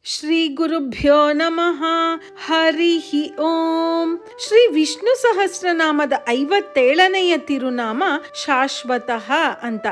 ಶ್ರೀ ಗುರುಭ್ಯೋ ನಮಃ. ಹರಿ ಓಂ. ಶ್ರೀ ವಿಷ್ಣು ಸಹಸ್ರನಾಮದ 57ನೆಯ ತಿರುನಾಮ ಶಾಶ್ವತಃ ಅಂತ.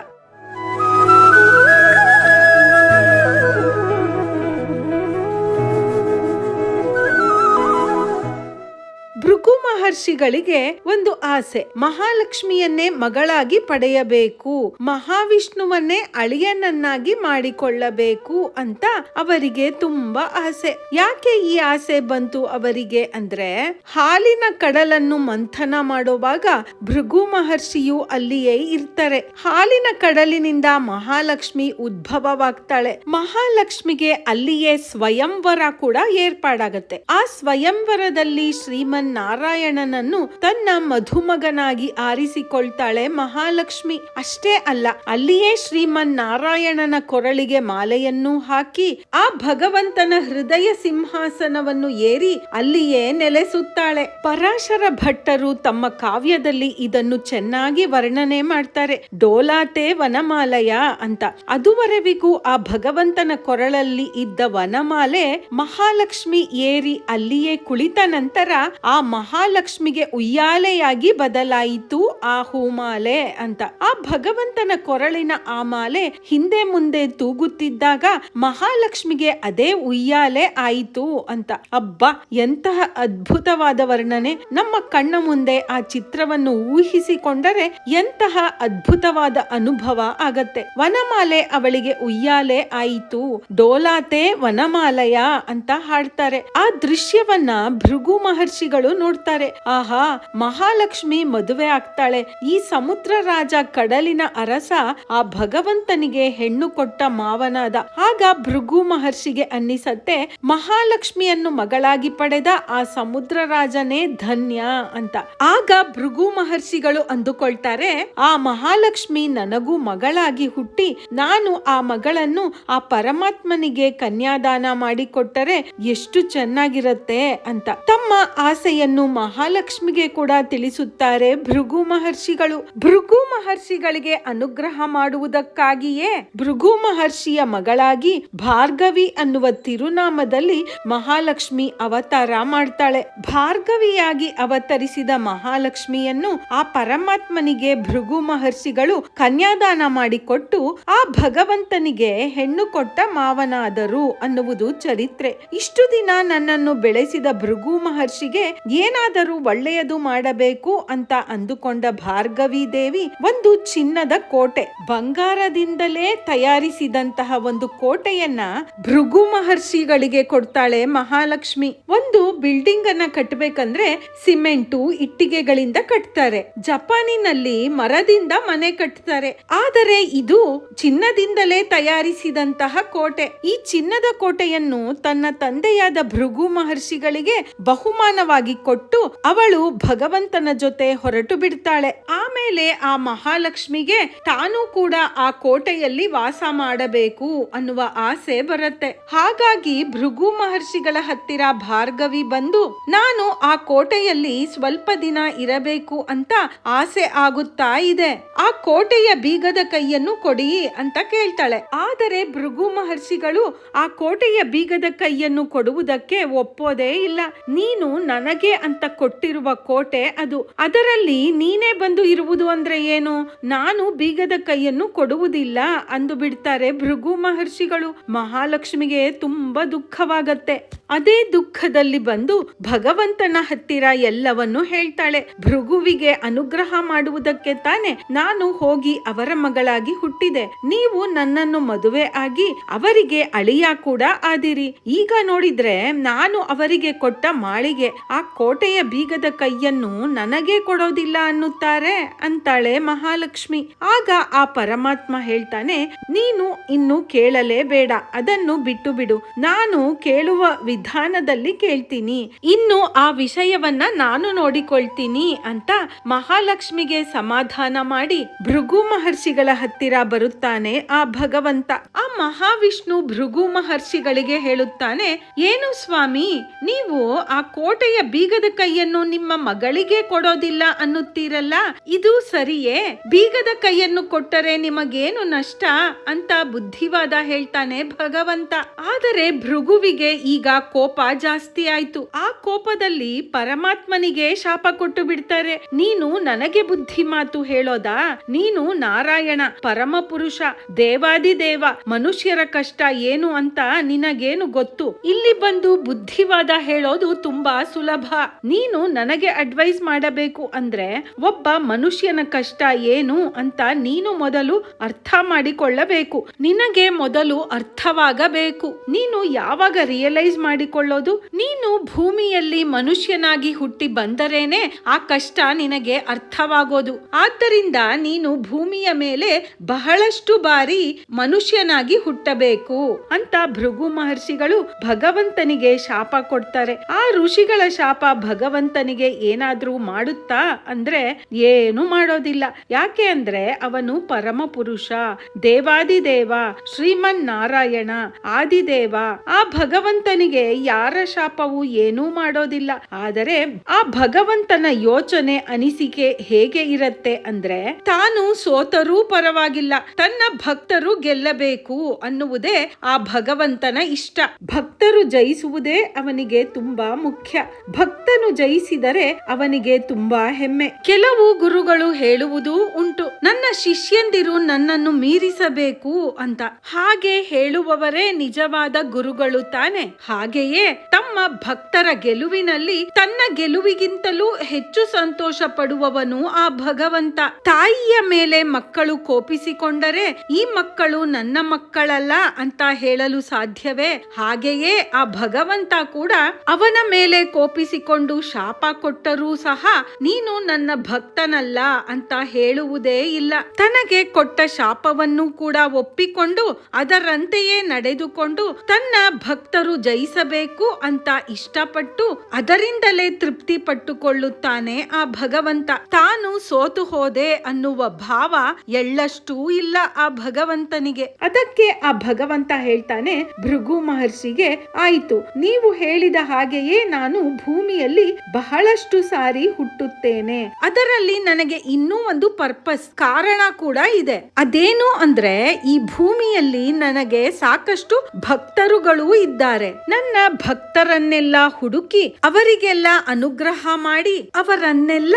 ಭೃಗು ಮಹರ್ಷಿಗಳಿಗೆ ಒಂದು ಆಸೆ, ಮಹಾಲಕ್ಷ್ಮಿಯನ್ನೇ ಮಗಳಾಗಿ ಪಡೆಯಬೇಕು, ಮಹಾವಿಷ್ಣುವನ್ನೇ ಅಳಿಯನನ್ನಾಗಿ ಮಾಡಿಕೊಳ್ಳಬೇಕು ಅಂತ ಅವರಿಗೆ ತುಂಬಾ ಆಸೆ. ಯಾಕೆ ಈ ಆಸೆ ಬಂತು ಅವರಿಗೆ ಅಂದ್ರೆ, ಹಾಲಿನ ಕಡಲನ್ನು ಮಂಥನ ಮಾಡುವಾಗ ಭೃಗು ಮಹರ್ಷಿಯು ಅಲ್ಲಿಯೇ ಇರ್ತಾರೆ. ಹಾಲಿನ ಕಡಲಿನಿಂದ ಮಹಾಲಕ್ಷ್ಮಿ ಉದ್ಭವವಾಗ್ತಾಳೆ. ಮಹಾಲಕ್ಷ್ಮಿಗೆ ಅಲ್ಲಿಯೇ ಸ್ವಯಂವರ ಕೂಡ ಏರ್ಪಾಡಾಗತ್ತೆ. ಆ ಸ್ವಯಂವರದಲ್ಲಿ ಶ್ರೀಮನ್ ನಾರಾಯಣನನ್ನು ತನ್ನ ಮಧುಮಗನಾಗಿ ಆರಿಸಿಕೊಳ್ತಾಳೆ ಮಹಾಲಕ್ಷ್ಮಿ. ಅಷ್ಟೇ ಅಲ್ಲ, ಅಲ್ಲಿಯೇ ಶ್ರೀಮನ್ ನಾರಾಯಣನ ಕೊರಳಿಗೆ ಮಾಲೆಯನ್ನು ಹಾಕಿ ಆ ಭಗವಂತನ ಹೃದಯ ಸಿಂಹಾಸನವನ್ನು ಏರಿ ಅಲ್ಲಿಯೇ ನೆಲೆಸುತ್ತಾಳೆ. ಪರಾಶರ ಭಟ್ಟರು ತಮ್ಮ ಕಾವ್ಯದಲ್ಲಿ ಇದನ್ನು ಚೆನ್ನಾಗಿ ವರ್ಣನೆ ಮಾಡ್ತಾರೆ. ಡೋಲಾತೆ ವನಮಾಲಯ ಅಂತ. ಅದುವರೆವಿಗೂ ಆ ಭಗವಂತನ ಕೊರಳಲ್ಲಿ ಇದ್ದ ವನಮಾಲೆ ಮಹಾಲಕ್ಷ್ಮಿ ಏರಿ ಅಲ್ಲಿಯೇ ಕುಳಿತ ನಂತರ ಆ ಮಹಾಲಕ್ಷ್ಮಿಗೆ ಉಯ್ಯಾಲೆಯಾಗಿ ಬದಲಾಯಿತು ಆ ಹೂಮಾಲೆ ಅಂತ. ಆ ಭಗವಂತನ ಕೊರಳಿನ ಆ ಮಾಲೆ ಹಿಂದೆ ಮುಂದೆ ತೂಗುತ್ತಿದ್ದಾಗ ಮಹಾಲಕ್ಷ್ಮಿಗೆ ಅದೇ ಉಯ್ಯಾಲೆ ಆಯಿತು ಅಂತ. ಅಬ್ಬಾ, ಎಂತಹ ಅದ್ಭುತವಾದ ವರ್ಣನೆ! ನಮ್ಮ ಕಣ್ಣ ಮುಂದೆ ಆ ಚಿತ್ರವನ್ನು ಊಹಿಸಿಕೊಂಡರೆ ಎಂತಹ ಅದ್ಭುತವಾದ ಅನುಭವ ಆಗತ್ತೆ. ವನಮಾಲೆ ಅವಳಿಗೆ ಉಯ್ಯಾಲೆ ಆಯಿತು, ಡೋಲಾತೆ ವನಮಾಲಯ ಅಂತ ಹಾಡ್ತಾರೆ. ಆ ದೃಶ್ಯವನ್ನ ಭೃಗು ಮಹರ್ಷಿಗಳು ನೋಡ್ತಾರೆ. ಆಹಾ, ಮಹಾಲಕ್ಷ್ಮಿ ಮದುವೆ ಆಗ್ತಾಳೆ. ಈ ಸಮುದ್ರ ರಾಜ, ಕಡಲಿನ ಅರಸ ಆ ಭಗವಂತನಿಗೆ ಹೆಣ್ಣು ಕೊಟ್ಟ ಮಾವನಾದ. ಆಗ ಭೃಗು ಮಹರ್ಷಿಗೆ ಅನ್ನಿಸತ್ತೆ, ಮಹಾಲಕ್ಷ್ಮಿಯನ್ನು ಮಗಳಾಗಿ ಪಡೆದ ಆ ಸಮುದ್ರ ರಾಜನೇ ಧನ್ಯ ಅಂತ. ಆಗ ಭೃಗು ಮಹರ್ಷಿಗಳು ಅಂದುಕೊಳ್ತಾರೆ, ಆ ಮಹಾಲಕ್ಷ್ಮಿ ನನಗೂ ಮಗಳಾಗಿ ಹುಟ್ಟಿ ನಾನು ಆ ಮಗಳನ್ನು ಆ ಪರಮಾತ್ಮನಿಗೆ ಕನ್ಯಾದಾನ ಮಾಡಿಕೊಟ್ಟರೆ ಎಷ್ಟು ಚೆನ್ನಾಗಿರತ್ತೆ ಅಂತ ತಮ್ಮ ಆಸೆಯನ್ನು ಮಹಾಲಕ್ಷ್ಮಿಗೆ ಕೂಡ ತಿಳಿಸುತ್ತಾರೆ ಭೃಗು ಮಹರ್ಷಿಗಳು. ಭೃಗು ಮಹರ್ಷಿಗಳಿಗೆ ಅನುಗ್ರಹ ಮಾಡುವುದಕ್ಕಾಗಿಯೇ ಭೃಗು ಮಹರ್ಷಿಯ ಮಗಳಾಗಿ ಭಾರ್ಗವಿ ಅನ್ನುವ ತಿರುನಾಮದಲ್ಲಿ ಮಹಾಲಕ್ಷ್ಮಿ ಅವತಾರ ಮಾಡ್ತಾಳೆ. ಭಾರ್ಗವಿಯಾಗಿ ಅವತರಿಸಿದ ಮಹಾಲಕ್ಷ್ಮಿಯನ್ನು ಆ ಪರಮಾತ್ಮನಿಗೆ ಭೃಗು ಮಹರ್ಷಿಗಳು ಕನ್ಯಾದಾನ ಮಾಡಿಕೊಟ್ಟು ಆ ಭಗವಂತನಿಗೆ ಹೆಣ್ಣು ಕೊಟ್ಟ ಮಾವನಾದರು ಅನ್ನುವುದು ಚರಿತ್ರೆ. ಇಷ್ಟು ದಿನ ನನ್ನನ್ನು ಬೆಳೆಸಿದ ಭೃಗು ಮಹರ್ಷಿಗೆ ಏನಾದರೂ ಒಳ್ಳೆಯದು ಮಾಡಬೇಕು ಅಂತ ಅಂದುಕೊಂಡ ಭಾರ್ಗವಿ ದೇವಿ ಒಂದು ಚಿನ್ನದ ಕೋಟೆ, ಬಂಗಾರದಿಂದಲೇ ತಯಾರಿಸಿದಂತಹ ಒಂದು ಕೋಟೆಯನ್ನ ಭೃಗು ಮಹರ್ಷಿಗಳಿಗೆ ಕೊಡ್ತಾಳೆ ಮಹಾಲಕ್ಷ್ಮಿ. ಒಂದು ಬಿಲ್ಡಿಂಗ್ ಅನ್ನ ಕಟ್ಟಬೇಕಂದ್ರೆ ಸಿಮೆಂಟು, ಇಟ್ಟಿಗೆಗಳಿಂದ ಕಟ್ತಾರೆ. ಜಪಾನಿನಲ್ಲಿ ಮರದಿಂದ ಮನೆ ಕಟ್ತಾರೆ. ಆದರೆ ಇದು ಚಿನ್ನದಿಂದಲೇ ತಯಾರಿಸಿದಂತಹ ಕೋಟೆ. ಈ ಚಿನ್ನದ ಕೋಟೆಯನ್ನು ತನ್ನ ತಂದೆಯಾದ ಭೃಗು ಮಹರ್ಷಿಗಳಿಗೆ ಬಹುಮಾನವಾಗಿ ಕೊಟ್ಟು ಅವಳು ಭಗವಂತನ ಜೊತೆ ಹೊರಟು ಬಿಡ್ತಾಳೆ. ಆಮೇಲೆ ಆ ಮಹಾಲಕ್ಷ್ಮಿಗೆ ತಾನು ಕೂಡ ಆ ಕೋಟೆಯಲ್ಲಿ ವಾಸ ಮಾಡಬೇಕು ಅನ್ನುವ ಆಸೆ ಬರುತ್ತೆ. ಹಾಗಾಗಿ ಭೃಗು ಮಹರ್ಷಿಗಳ ಹತ್ತಿರ ಭಾರ್ಗವಿ ಬಂದು, ನಾನು ಆ ಕೋಟೆಯಲ್ಲಿ ಸ್ವಲ್ಪ ದಿನ ಇರಬೇಕು ಅಂತ ಆಸೆ ಆಗುತ್ತಾ ಇದೆ, ಆ ಕೋಟೆಯ ಬೀಗದ ಕೈಯನ್ನು ಕೊಡಿ ಅಂತ ಕೇಳ್ತಾಳೆ. ಆದರೆ ಭೃಗು ಮಹರ್ಷಿಗಳು ಆ ಕೋಟೆಯ ಬೀಗದ ಕೈಯನ್ನು ಕೊಡುವುದಕ್ಕೆ ಒಪ್ಪೋದೇ ಇಲ್ಲ. ನೀನು ನನಗೆ ಅಂತ ಕೊಟ್ಟಿರುವ ಕೋಟೆ ಅದು, ಅದರಲ್ಲಿ ನೀನೇ ಬಂದು ಇರುವುದು ಅಂದ್ರೆ ಏನು? ನಾನು ಬೀಗದ ಕೈಯನ್ನು ಕೊಡುವುದಿಲ್ಲ ಅಂದು ಬಿಡ್ತಾರೆ ಭೃಗು ಮಹರ್ಷಿಗಳು. ಮಹಾಲಕ್ಷ್ಮಿಗೆ ತುಂಬಾ ದುಃಖವಾಗತ್ತೆ. ಅದೇ ದುಃಖದಲ್ಲಿ ಬಂದು ಭಗವಂತನ ಹತ್ತಿರ ಎಲ್ಲವನ್ನು ಹೇಳ್ತಾಳೆ. ಭೃಗುವಿಗೆ ಅನುಗ್ರಹ ಮಾಡುವುದಕ್ಕೆ ತಾನೆ ನಾನು ಹೋಗಿ ಅವರ ಮಗಳಾಗಿ ಹುಟ್ಟಿದೆ. ನೀವು ನನ್ನನ್ನು ಮದುವೆ ಆಗಿ ಅವರಿಗೆ ಅಳಿಯ ಕೂಡ ಆದಿರಿ. ಈಗ ನೋಡಿದ್ರೆ ನಾನು ಅವರಿಗೆ ಕೊಟ್ಟ ಮಾಳಿಗೆ, ಆ ಕೋಟೆಯ ಬೀಗದ ಕೈಯನ್ನು ನನಗೆ ಕೊಡೋದಿಲ್ಲ ಅನ್ನುತ್ತಾರೆ ಅಂತಾಳೆ ಮಹಾಲಕ್ಷ್ಮಿ. ಆಗ ಆ ಪರಮಾತ್ಮ ಹೇಳ್ತಾನೆ, ನೀನು ಇನ್ನು ಕೇಳಲೇ ಬೇಡ, ಅದನ್ನು ಬಿಟ್ಟು ಬಿಡು. ನಾನು ಕೇಳುವ ಸನ್ನಿಧಾನದಲ್ಲಿ ಕೇಳ್ತೀನಿ, ಇನ್ನು ಆ ವಿಷಯವನ್ನ ನಾನು ನೋಡಿಕೊಳ್ತೀನಿ ಅಂತ ಮಹಾಲಕ್ಷ್ಮಿಗೆ ಸಮಾಧಾನ ಮಾಡಿ ಭೃಗು ಮಹರ್ಷಿಗಳ ಹತ್ತಿರ ಬರುತ್ತಾನೆ ಆ ಭಗವಂತ. ಆ ಮಹಾವಿಷ್ಣು ಭೃಗು ಮಹರ್ಷಿಗಳಿಗೆ ಹೇಳುತ್ತಾನೆ, ಏನು ಸ್ವಾಮಿ, ನೀವು ಆ ಕೋಟೆಯ ಬೀಗದ ಕೈಯನ್ನು ನಿಮ್ಮ ಮಗಳಿಗೆ ಕೊಡೋದಿಲ್ಲ ಅನ್ನುತ್ತೀರಲ್ಲ, ಇದು ಸರಿಯೇ? ಬೀಗದ ಕೈಯನ್ನು ಕೊಟ್ಟರೆ ನಿಮಗೇನು ನಷ್ಟ ಅಂತ ಬುದ್ಧಿವಾದ ಹೇಳ್ತಾನೆ ಭಗವಂತ. ಆದರೆ ಭೃಗುವಿಗೆ ಈಗ ಕೋಪ ಜಾಸ್ತಿ ಆಯ್ತು. ಆ ಕೋಪದಲ್ಲಿ ಪರಮಾತ್ಮನಿಗೆ ಶಾಪ ಕೊಟ್ಟು ಬಿಡ್ತಾರೆ. ನೀನು ನನಗೆ ಬುದ್ಧಿ ಮಾತು ಹೇಳೋದಾ? ನೀನು ನಾರಾಯಣ, ಪರಮ ಪುರುಷ, ದೇವಾದಿದೇವ, ಮನುಷ್ಯರ ಕಷ್ಟ ಏನು ಅಂತ ನಿನಗೇನು ಗೊತ್ತು? ಇಲ್ಲಿ ಬಂದು ಬುದ್ಧಿವಾದ ಹೇಳೋದು ತುಂಬಾ ಸುಲಭ. ನೀನು ನನಗೆ ಅಡ್ವೈಸ್ ಮಾಡಬೇಕು ಅಂದ್ರೆ ಒಬ್ಬ ಮನುಷ್ಯನ ಕಷ್ಟ ಏನು ಅಂತ ನೀನು ಮೊದಲು ಅರ್ಥ ಮಾಡಿಕೊಳ್ಳಬೇಕು. ನಿನಗೆ ಮೊದಲು ಅರ್ಥವಾಗಬೇಕು. ನೀನು ಯಾವಾಗ ರಿಯಲೈಸ್ ಮಾಡಿಕೊಳ್ಳೋದು? ನೀನು ಭೂಮಿಯಲ್ಲಿ ಮನುಷ್ಯನಾಗಿ ಹುಟ್ಟಿ ಬಂದರೇನೆ ಆ ಕಷ್ಟ ನಿನಗೆ ಅರ್ಥವಾಗೋದು. ಆದ್ದರಿಂದ ನೀನು ಭೂಮಿಯ ಮೇಲೆ ಬಹಳಷ್ಟು ಬಾರಿ ಮನುಷ್ಯನಾಗಿ ಹುಟ್ಟಬೇಕು ಅಂತ ಭೃಗು ಮಹರ್ಷಿಗಳು ಭಗವಂತನಿಗೆ ಶಾಪ ಕೊಡ್ತಾರೆ. ಆ ಋಷಿಗಳ ಶಾಪ ಭಗವಂತನಿಗೆ ಏನಾದ್ರೂ ಮಾಡುತ್ತಾ ಅಂದ್ರೆ ಏನು ಮಾಡೋದಿಲ್ಲ. ಯಾಕೆ ಅಂದ್ರೆ ಅವನು ಪರಮ ಪುರುಷ, ದೇವಾದಿದೇವ, ಶ್ರೀಮನ್ ನಾರಾಯಣ, ಆದಿದೇವ. ಆ ಭಗವಂತನಿಗೆ ಯಾರ ಶಾಪವು ಏನೂ ಮಾಡೋದಿಲ್ಲ. ಆದರೆ ಆ ಭಗವಂತನ ಯೋಚನೆ, ಅನಿಸಿಕೆ ಹೇಗೆ ಇರತ್ತೆ ಅಂದ್ರೆ ತಾನು ಸೋತರೂ ಪರವಾಗಿಲ್ಲ, ತನ್ನ ಭಕ್ತರು ಗೆಲ್ಲಬೇಕು ಅನ್ನುವುದೇ ಆ ಭಗವಂತನ ಇಷ್ಟ. ಭಕ್ತರು ಜಯಿಸುವುದೇ ಅವನಿಗೆ ತುಂಬಾ ಮುಖ್ಯ. ಭಕ್ತನು ಜಯಿಸಿದರೆ ಅವನಿಗೆ ತುಂಬಾ ಹೆಮ್ಮೆ. ಕೆಲವು ಗುರುಗಳು ಹೇಳುವುದೂ ಉಂಟು, ನನ್ನ ಶಿಷ್ಯಂದಿರು ನನ್ನನ್ನು ಮೀರಿಸಬೇಕು ಅಂತ. ಹಾಗೆ ಹೇಳುವವರೇ ನಿಜವಾದ ಗುರುಗಳು ತಾನೆ. ಹಾಗೆಯೇ ತಮ್ಮ ಭಕ್ತರ ಗೆಲುವಿನಲ್ಲಿ ತನ್ನ ಗೆಲುವಿಗಿಂತಲೂ ಹೆಚ್ಚು ಸಂತೋಷ ಪಡುವವನು ಆ ಭಗವಂತ. ತಾಯಿಯ ಮೇಲೆ ಮಕ್ಕಳು ಕೋಪಿಸಿಕೊಂಡರೆ ಈ ಮಕ್ಕಳು ನನ್ನ ಮಕ್ಕಳಲ್ಲ ಅಂತ ಹೇಳಲು ಸಾಧ್ಯವೇ? ಹಾಗೆಯೇ ಆ ಭಗವಂತ ಕೂಡ ಅವನ ಮೇಲೆ ಕೋಪಿಸಿಕೊಂಡು ಶಾಪ ಕೊಟ್ಟರೂ ಸಹ ನೀನು ನನ್ನ ಭಕ್ತನಲ್ಲ ಅಂತ ಹೇಳುವುದೇ ಇಲ್ಲ. ತನಗೆ ಕೊಟ್ಟ ಶಾಪವನ್ನು ಕೂಡ ಒಪ್ಪಿಕೊಂಡು ಅದರಂತೆಯೇ ನಡೆದುಕೊಂಡು ತನ್ನ ಭಕ್ತರು ಜಯಿಸಬೇಕು ಅಂತ ಇಷ್ಟಪಟ್ಟು ಅದರಿಂದಲೇ ತೃಪ್ತಿ ಪಟ್ಟುಕೊಳ್ಳುತ್ತಾನೆ ಆ ಭಗವಂತ. ತಾನು ಸೋತು ಹೋದೆ ಅನ್ನುವ ಭಾವ ಎಳ್ಳಷ್ಟೂ ಇಲ್ಲ ಆ ಭಗವಂತನಿಗೆ. ಅದಕ್ಕೆ ಆ ಭಗವಂತ ಹೇಳ್ತಾನೆ ಭೃಗು ಮಹರ್ಷಿಗೆ, ಆಯಿತು, ನೀವು ಹೇಳಿದ ಹಾಗೆಯೇ ನಾನು ಭೂಮಿಯಲ್ಲಿ ಬಹಳಷ್ಟು ಸಾರಿ ಹುಟ್ಟುತ್ತೇನೆ. ಅದರಲ್ಲಿ ನನಗೆ ಇನ್ನೂ ಒಂದು ಪರ್ಪಸ್, ಕಾರಣ ಕೂಡ ಇದೆ. ಅದೇನು ಅಂದ್ರೆ ಈ ಭೂಮಿಯಲ್ಲಿ ನನಗೆ ಸಾಕಷ್ಟು ಭಕ್ತರುಗಳು ಇದ್ದಾರೆ. ನನ್ನ ಭಕ್ತರನ್ನೆಲ್ಲ ಹುಡುಕಿ ಅವರಿಗೆಲ್ಲ ಅನುಗ್ರಹ ಮಾಡಿ ಅವರನ್ನೆಲ್ಲ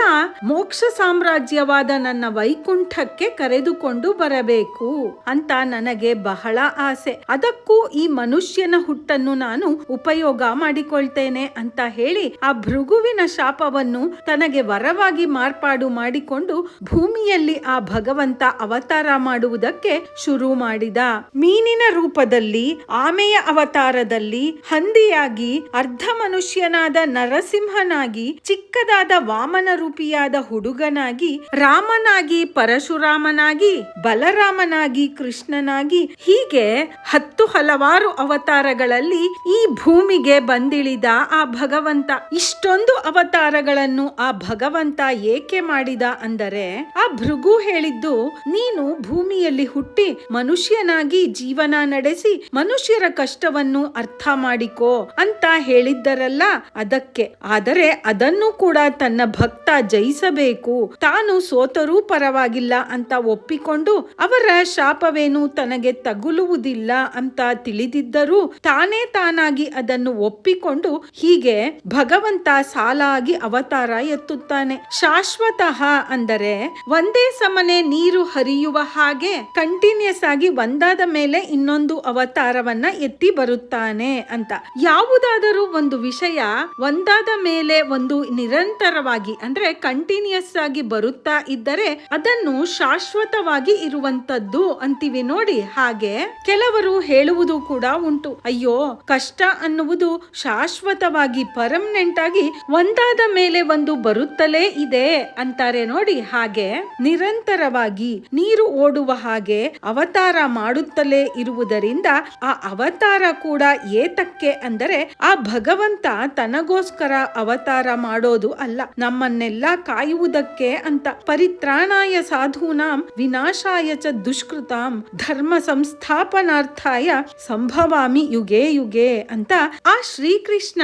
ಮೋಕ್ಷ ಸಾಮ್ರಾಜ್ಯವಾದ ನನ್ನ ವೈಕುಂಠಕ್ಕೆ ಕರೆದುಕೊಂಡು ಬರಬೇಕು ಅಂತ ನನಗೆ ಬಹಳ ಆಸೆ. ಅದಕ್ಕೂ ಈ ಮನುಷ್ಯನ ಹುಟ್ಟನ್ನು ನಾನು ಉಪಯೋಗ ಮಾಡಿಕೊಳ್ತೇನೆ ಅಂತ ಹೇಳಿ ಆ ಭೃಗುವಿನ ಶಾಪವನ್ನು ತನಗೆ ವರವಾಗಿ ಮಾರ್ಪಾಡು ಮಾಡಿಕೊಂಡು ಭೂಮಿಯಲ್ಲಿ ಆ ಭಗವಂತ ಅವತಾರ ಮಾಡುವುದಕ್ಕೆ ಶುರು ಮಾಡಿದ. ಮೀನಿನ ರೂಪದಲ್ಲಿ, ಆಮೆಯ ಅವತಾರದಲ್ಲಿ, ಹಂದಿಯಾಗಿ, ಅರ್ಧ ಮನುಷ್ಯನಾದ ನರಸಿಂಹನಾಗಿ, ಚಿಕ್ಕದಾದ ವಾಮನ ರೂಪಿಯಾದ ಹುಡುಗನಾಗಿ, ರಾಮನಾಗಿ, ಪರಶುರಾಮನಾಗಿ, ಬಲರಾಮನಾಗಿ, ಕೃಷ್ಣನಾಗಿ, ಹೀಗೆ 10 ಹಲವಾರು ಅವತಾರಗಳಲ್ಲಿ ಈ ಭೂಮಿಗೆ ಬಂದಿಳಿದ ಆ ಭಗವಂತ. ಇಷ್ಟೊಂದು ಅವತಾರಗಳನ್ನು ಆ ಭಗವಂತ ಏಕೆ ಮಾಡಿದ ಅಂದರೆ ಆ ಭೃಗು ಹೇಳಿದ್ದು, ನೀನು ಭೂಮಿಯಲ್ಲಿ ಹುಟ್ಟಿ ಮನುಷ್ಯನಾಗಿ ಜೀವನ ನಡೆಸಿ ಮನುಷ್ಯರ ಕಷ್ಟವನ್ನು ಅರ್ಥ ಮಾಡಿಕೋ ಅಂತ ಹೇಳಿದ್ದರಲ್ಲ, ಅದಕ್ಕೆ. ಆದರೆ ಅದನ್ನು ಕೂಡ ತನ್ನ ಭಕ್ತ ಜಯಿಸಬೇಕು, ತಾನು ಸೋತರೂ ಪರವಾಗಿಲ್ಲ ಅಂತ ಒಪ್ಪಿಕೊಂಡು ಅವರ ಶಾಪವೇನು ತನಗೆ ತಗುಲುವುದಿಲ್ಲ ಅಂತ ತಿಳಿದಿದ್ದರೂ ತಾನೇ ತಾನಾಗಿ ಅದನ್ನು ಒಪ್ಪಿಕೊಂಡು ಹೀಗೆ ಭಗವಂತ ಸಾಲಾಗಿ ಅವತಾರ ಎತ್ತುತ್ತಾನೆ. ಶಾಶ್ವತಃ ಅಂದರೆ ಒಂದೇ ಸಮನೆ ನೀರು ಹರಿಯುವ ಹಾಗೆ ಕಂಟಿನ್ಯೂಸ್ ಆಗಿ ಒಂದಾದ ಮೇಲೆ ಇನ್ನೊಂದು ಅವತಾರವನ್ನ ಎತ್ತಿ ಬರುತ್ತಾನೆ ಅಂತ. ಯಾವುದಾದರೂ ಒಂದು ವಿಷಯ ಒಂದಾದ ಮೇಲೆ ಒಂದು ನಿರಂತರವಾಗಿ ಅಂದ್ರೆ ಕಂಟಿನ್ಯೂಸ್ ಆಗಿ ಬರುತ್ತಾ ಇದ್ದರೆ ಅದನ್ನು ಶಾಶ್ವತವಾಗಿ ಇರುವಂತದ್ದು ಅಂತೀವಿ ನೋಡಿ. ಹಾಗೆ ಕೆಲವರು ಹೇಳುವುದು ಕೂಡ ಉಂಟು, ಅಯ್ಯೋ ಕಷ್ಟ ಅನ್ನುವುದು ಶಾಶ್ವತವಾಗಿ ಪರ್ಮನೆಂಟ್ ಆಗಿ ಒಂದಾದ ಮೇಲೆ ಒಂದು ಬರುತ್ತಲೇ ಇದೆ ಅಂತಾರೆ ನೋಡಿ. ಹಾಗೆ ನಿರಂತರವಾಗಿ ನೀರು ಓಡುವ ಹಾಗೆ ಅವತಾರ ಮಾಡುತ್ತಲೇ ಇರುವುದರಿಂದ ಆ ಅವತಾರ ಕೂಡ ಏತಕ್ಕೆ ಯಾಕೆ ಅಂದರೆ ಆ ಭಗವಂತ ತನಗೋಸ್ಕರ ಅವತಾರ ಮಾಡೋದು ಅಲ್ಲ, ನಮ್ಮನ್ನೆಲ್ಲ ಕಾಯುವುದಕ್ಕೆ ಅಂತ. ಪರಿತ್ರಾಣಾಯ ಸಾಧೂನಾಂ ವಿನಾಶಾಯ ಚ ದುಷ್ಕೃತಾಂ ಧರ್ಮ ಸಂಸ್ಥಾಪನಾರ್ಥಾಯ ಸಂಭವಾಮಿ ಯುಗೆ ಯುಗೆ ಅಂತ ಆ ಶ್ರೀಕೃಷ್ಣ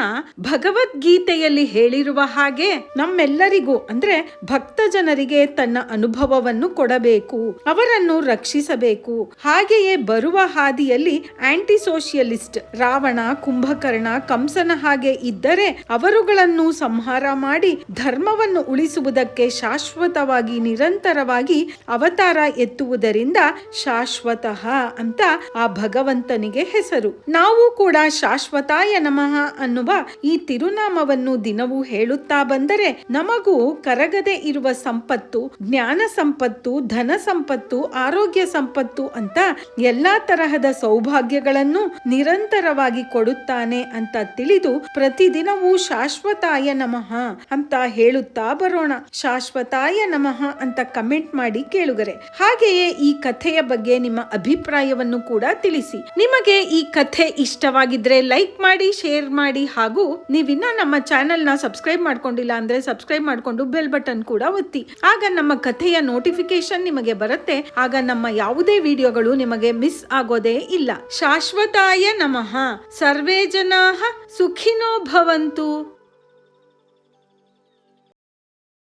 ಭಗವದ್ಗೀತೆಯಲ್ಲಿ ಹೇಳಿರುವ ಹಾಗೆ ನಮ್ಮೆಲ್ಲರಿಗೂ ಅಂದ್ರೆ ಭಕ್ತ ಜನರಿಗೆ ತನ್ನ ಅನುಭವವನ್ನು ಕೊಡಬೇಕು, ಅವರನ್ನು ರಕ್ಷಿಸಬೇಕು. ಹಾಗೆಯೇ ಬರುವ ಹಾದಿಯಲ್ಲಿ ಆಂಟಿ ಸೋಷಿಯಲಿಸ್ಟ್ ರಾವಣ, ಕುಂಭಕರ್ಣ, ಕಂಸನ ಹಾಗೆ ಇದ್ದರೆ ಅವರುಗಳನ್ನು ಸಂಹಾರ ಮಾಡಿ ಧರ್ಮವನ್ನು ಉಳಿಸುವುದಕ್ಕೆ ಶಾಶ್ವತವಾಗಿ ನಿರಂತರವಾಗಿ ಅವತಾರ ಎತ್ತುವುದರಿಂದ ಶಾಶ್ವತಃ ಅಂತ ಆ ಭಗವಂತನಿಗೆ ಹೆಸರು. ನಾವು ಕೂಡ ಶಾಶ್ವತಾಯ ನಮಃ ಅನ್ನುವ ಈ ತಿರುನಾಮವನ್ನು ದಿನವೂ ಹೇಳುತ್ತಾ ಬಂದರೆ ನಮಗೂ ಕರಗದೆ ಇರುವ ಸಂಪತ್ತು, ಜ್ಞಾನ ಸಂಪತ್ತು, ಧನ ಸಂಪತ್ತು, ಆರೋಗ್ಯ ಸಂಪತ್ತು ಅಂತ ಎಲ್ಲಾ ತರಹದ ಸೌಭಾಗ್ಯಗಳನ್ನು ನಿರಂತರವಾಗಿ ಕೊಡುತ್ತಾನೆ ಅಂತ ತಿಳಿದು ಪ್ರತಿದಿನವೂ ಶಾಶ್ವತಾಯ ನಮಃ ಅಂತ ಹೇಳುತ್ತಾ ಬರೋಣ. ಶಾಶ್ವತಾಯ ನಮಃ ಅಂತ ಕಮೆಂಟ್ ಮಾಡಿ ಕೇಳುಗರೆ. ಹಾಗೆಯೇ ಈ ಕಥೆಯ ಬಗ್ಗೆ ನಿಮ್ಮ ಅಭಿಪ್ರಾಯವನ್ನು ಕೂಡ ತಿಳಿಸಿ. ನಿಮಗೆ ಈ ಕಥೆ ಇಷ್ಟವಾಗಿದ್ರೆ ಲೈಕ್ ಮಾಡಿ, ಶೇರ್ ಮಾಡಿ, ಹಾಗೂ ನೀವಿನ್ನ ನಮ್ಮ ಚಾನೆಲ್ ನ ಸಬ್ಸ್ಕ್ರೈಬ್ ಮಾಡ್ಕೊಂಡಿಲ್ಲ ಅಂದ್ರೆ ಸಬ್ಸ್ಕ್ರೈಬ್ ಮಾಡ್ಕೊಂಡು ಬೆಲ್ ಬಟನ್ ಕೂಡ ಒತ್ತಿ. ಆಗ ನಮ್ಮ ಕಥೆಯ ನೋಟಿಫಿಕೇಶನ್ ನಿಮಗೆ ಬರುತ್ತೆ. ಆಗ ನಮ್ಮ ಯಾವುದೇ ವಿಡಿಯೋಗಳು ನಿಮಗೆ ಮಿಸ್ ಆಗೋದೇ ಇಲ್ಲ. ಶಾಶ್ವತಾಯ ನಮಃ. ಸರ್ವೇ ಜನಾಃ ಸುಖಿನೋ ಭವಂತು.